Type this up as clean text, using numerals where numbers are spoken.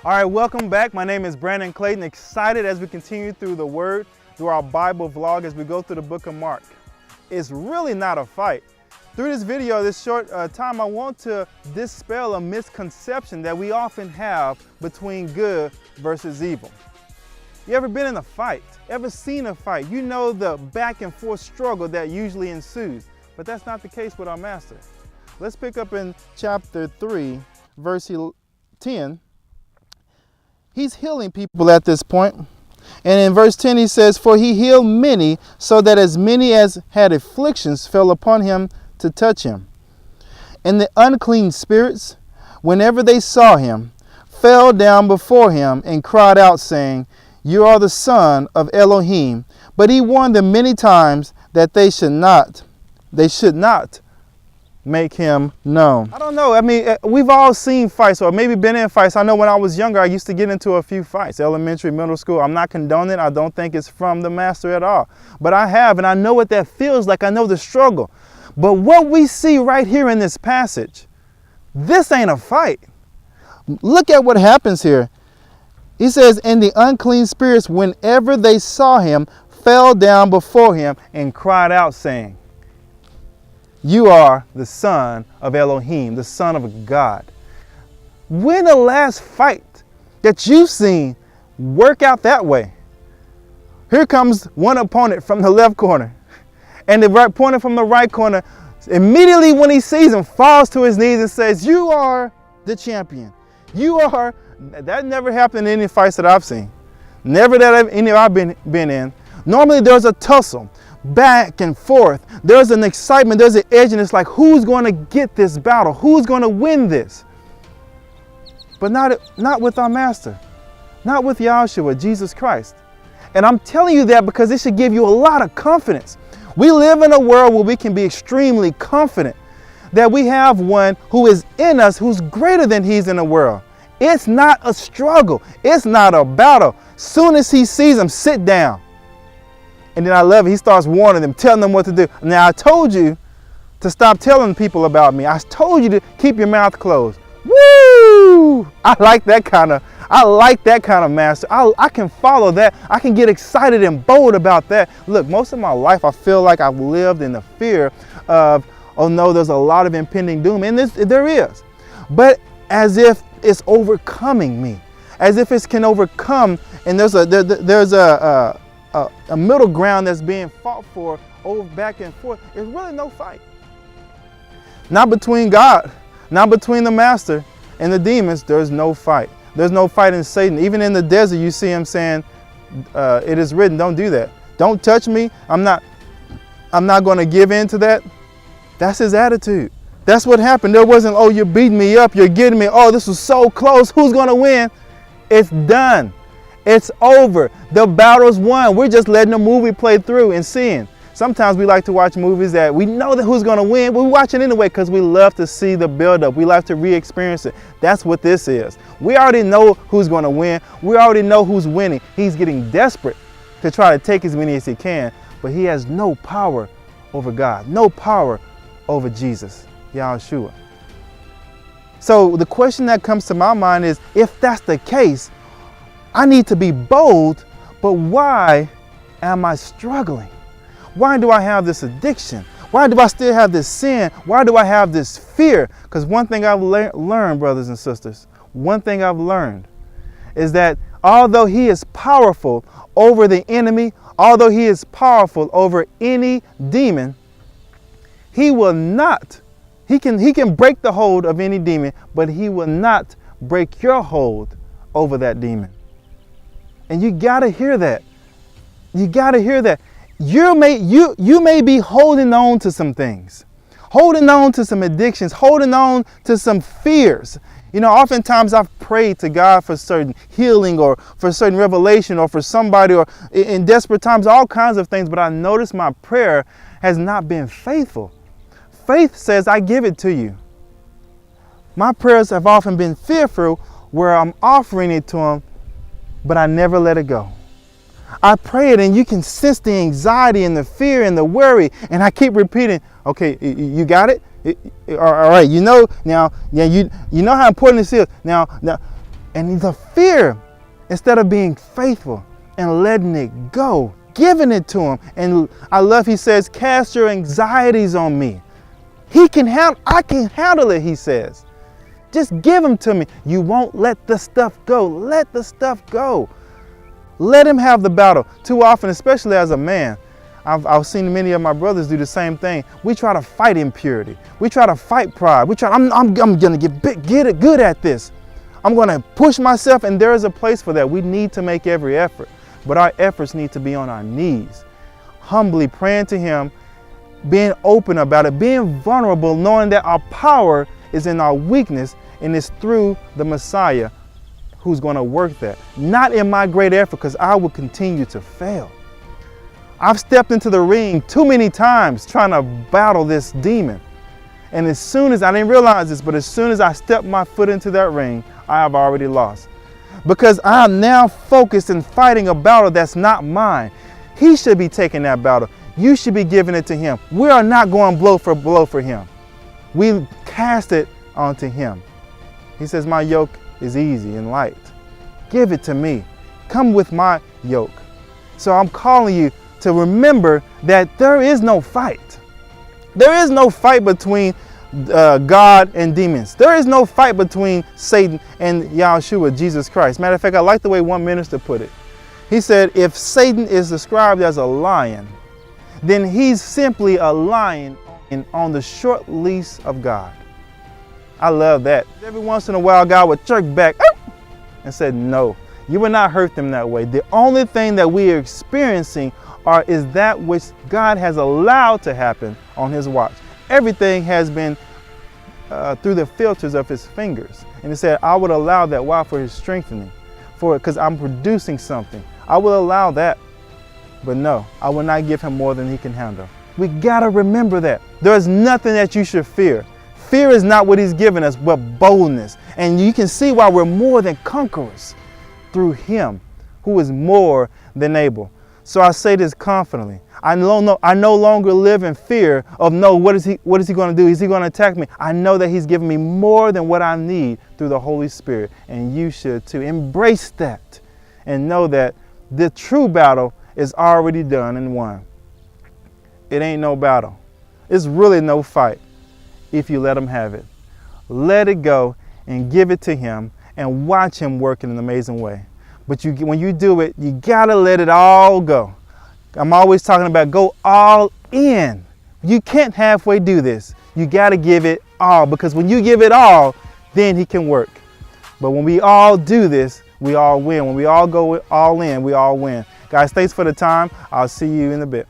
All right, welcome back. My name is Brandon Clayton. Excited as we continue through the Word, through our Bible vlog as we go through the book of Mark. It's really not a fight. Through this video, this short time, I want to dispel a misconception that we often have between good versus evil. You ever been in a fight? Ever seen a fight? You know the back and forth struggle that usually ensues, but that's not the case with our Master. Let's pick up in chapter 3, verse 10. He's healing people at this point. And in verse 10 he says, "For he healed many, so that as many as had afflictions fell upon him to touch him. And the unclean spirits, whenever they saw him, fell down before him and cried out, saying, You are the Son of Elohim. But he warned them many times that they should not make him known." I don't know. I mean, we've all seen fights or maybe been in fights. I know when I was younger, I used to get into a few fights, elementary, middle school. I'm not condoning it. I don't think it's from the Master at all. But I have, and I know what that feels like. I know the struggle. But what we see right here in this passage, this ain't a fight. Look at what happens here. He says, "And the unclean spirits, whenever they saw him, fell down before him and cried out, saying, You are the Son of Elohim, the Son of God." When the last fight that you've seen work out that way? Here comes one opponent from the left corner, and the opponent from the right corner, immediately when he sees him, falls to his knees and says, "You are the champion. You are." That never happened in any fights that I've seen. Never that any I've been in. Normally there's a tussle. Back and forth. There's an excitement, there's an edge, and it's like, who's going to get this battle? Who's going to win this? But not with our Master. Not with Yahshua, Jesus Christ. And I'm telling you that because it should give you a lot of confidence. We live in a world where we can be extremely confident that we have one who is in us, who's greater than he's in the world. It's not a struggle. It's not a battle. Soon as he sees them, sit down. And then I love it. He starts warning them, telling them what to do. Now, I told you to stop telling people about me. I told you to keep your mouth closed. Woo! I like that kind of master. I can follow that. I can get excited and bold about that. Look, most of my life, I feel like I've lived in the fear of, oh no, there's a lot of impending doom. And there is. But as if it's overcoming me. As if it can overcome. And there's a middle ground that's being fought for over back and forth. There's really no fight. Not between God, not between the Master and the demons. There's no fight. There's no fight in Satan. Even in the desert, you see him saying, "It is written, don't do that. Don't touch me. I'm not going to give in to that." That's his attitude. That's what happened. There wasn't, "Oh, you're beating me up. You're getting me. Oh, this was so close. Who's going to win?" It's done. It's over. The battle's won. We're just letting the movie play through and seeing. Sometimes we like to watch movies that we know that who's going to win. We watch it anyway because we love to see the buildup. We like to re-experience it. That's what this is. We already know who's going to win. We already know who's winning. He's getting desperate to try to take as many as he can, but he has no power over God, no power over Jesus, Yahshua. So the question that comes to my mind is, if that's the case, I need to be bold, but why am I struggling? Why do I have this addiction? Why do I still have this sin? Why do I have this fear? Because one thing I've learned, brothers and sisters, one thing I've learned is that although he is powerful over the enemy, although he is powerful over any demon, he will not, he can break the hold of any demon, but he will not break your hold over that demon. And you got to hear that. You got to hear that. You may be holding on to some things, holding on to some addictions, holding on to some fears. You know, oftentimes I've prayed to God for certain healing or for certain revelation or for somebody or in desperate times, all kinds of things. But I notice my prayer has not been faithful. Faith says, I give it to you. My prayers have often been fearful where I'm offering it to him, but I never let it go. I pray it and you can sense the anxiety and the fear and the worry. And I keep repeating, okay, you got it? All right, you know now, yeah, you know how important this is. Now, And the fear, instead of being faithful and letting it go, giving it to him. And I love, he says, cast your anxieties on me. I can handle it, he says. Just give them to me. You won't let the stuff go. Let the stuff go. Let him have the battle. Too often, especially as a man, I've seen many of my brothers do the same thing. We try to fight impurity. We try to fight pride. I'm going to get good at this. I'm going to push myself, and there is a place for that. We need to make every effort, but our efforts need to be on our knees, humbly praying to him, being open about it, being vulnerable, knowing that our power is in our weakness, and it's through the Messiah who's going to work that. Not in my great effort, because I will continue to fail. I've stepped into the ring too many times trying to battle this demon. And as soon as, I didn't realize this, but as soon as I stepped my foot into that ring, I have already lost. Because I am now focused in fighting a battle that's not mine. He should be taking that battle. You should be giving it to him. We are not going blow for him. We cast it onto him. He says, my yoke is easy and light. Give it to me. Come with my yoke. So I'm calling you to remember that there is no fight. There is no fight between God and demons. There is no fight between Satan and Yahshua, Jesus Christ. Matter of fact, I like the way one minister put it. He said, if Satan is described as a lion, then he's simply a lion on the short leash of God. I love that. Every once in a while, God would jerk back and said, no, you will not hurt them that way. The only thing that we are experiencing is that which God has allowed to happen on his watch. Everything has been through the filters of his fingers. And he said, I would allow that. Why? For his strengthening. Because I'm producing something. I will allow that. But no, I will not give him more than he can handle. We got to remember that. There is nothing that you should fear. Fear is not what he's given us, but boldness. And you can see why we're more than conquerors through him who is more than able. So I say this confidently. I no longer live in fear of, no, what is he going to do? Is he going to attack me? I know that he's given me more than what I need through the Holy Spirit. And you should too. Embrace that and know that the true battle is already done and won. It ain't no battle. It's really no fight if you let him have it. Let it go and give it to him and watch him work in an amazing way. But when you do it, you got to let it all go. I'm always talking about go all in. You can't halfway do this. You got to give it all, because when you give it all, then he can work. But when we all do this, we all win. When we all go all in, we all win. Guys, thanks for the time. I'll see you in a bit.